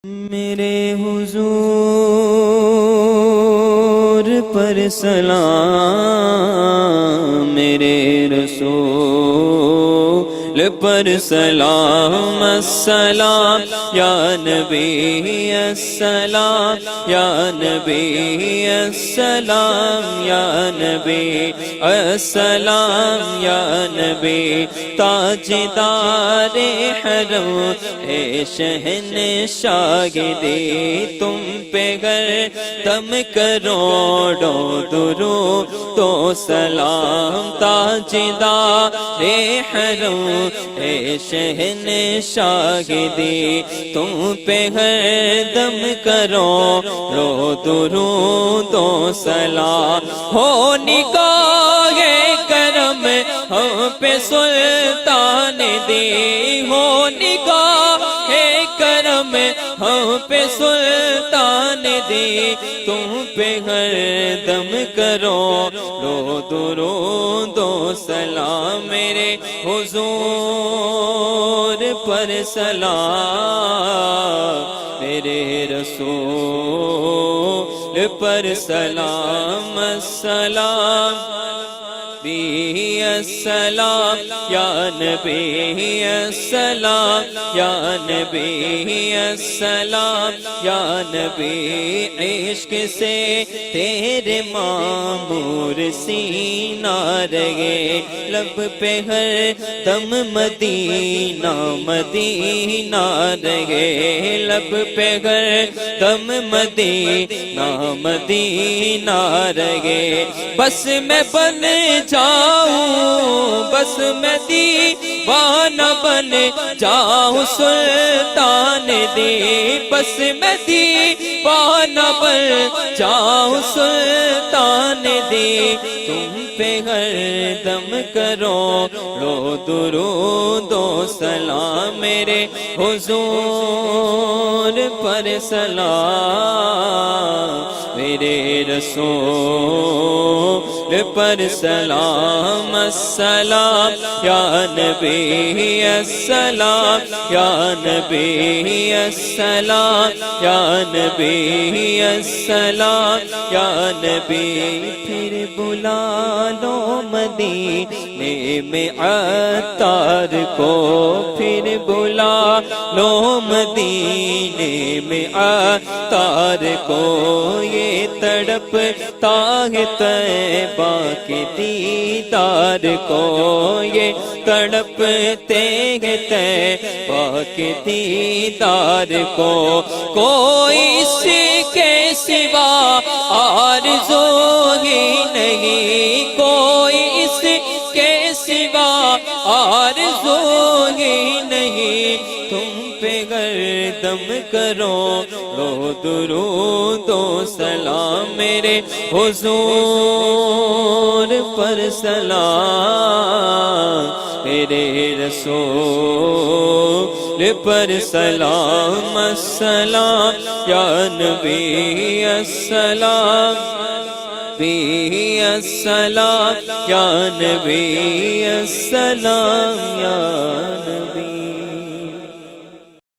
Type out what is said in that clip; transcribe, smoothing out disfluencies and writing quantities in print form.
میرے حضور پر سلام، میرے رسول پر سلام، السلام یا نبی السلام، یا نبی السلام، یا نبی السلام، یا نبی تاجدار حرم اے شہنشاہی تم پہ گر دم کروڑوں درود تو سلام، تاجدار حرم اے شہنشاہی تم پہ ہر دم کروڑوں درود و سلام، ہو نگاہ کرم ہم پہ سلطان دی، ہو نگاہ کرم ہم پہ سلطان دی، تم پہ ہر دم کروڑوں درود و سلام، میرے حضور پر سلام، میرے رسول پر سلام، السلام نبی السلام، یا نبی السلام، یا نبی السلام، یا نبی عشق سے تیرے معمور سینہ رہے، لب پہ ہر دم مدینہ مدینہ رہے، لب پہ ہر دم مدینہ مدینہ رہے، بس میں بن جاؤں، بس میں دیوانہ بن جاؤں سلطان دی، بس میں دیوانہ بن جاؤں سلطان دی، تم پہ ہر دم کروڑوں درود و سلام، میرے حضور پر سلام، میرے رسول پر سلام، السلام یا نبی السلام، یا نبی السلام، یا نبی السلام، یا نبی پھر بلا لو مدینے میں عطار کو، پھر بلا لو مدینے میں عطار کو، یہ تڑپتا ہے طیبہ کے دیدار کو، یہ تڑپتے ہیں طیبہ کے دیدار کو، کوئی اس کے سوا آرزو ہی نہیں، کوئی اس کے سوا آرزو ہی نہیں، تم پہ گردم کرو رو درود و سلام، میرے حضور پر سلام، میرے رسول پر سلام، السلام یا نبی السلام، نبی السلام، یا نبی السلام، یا نبی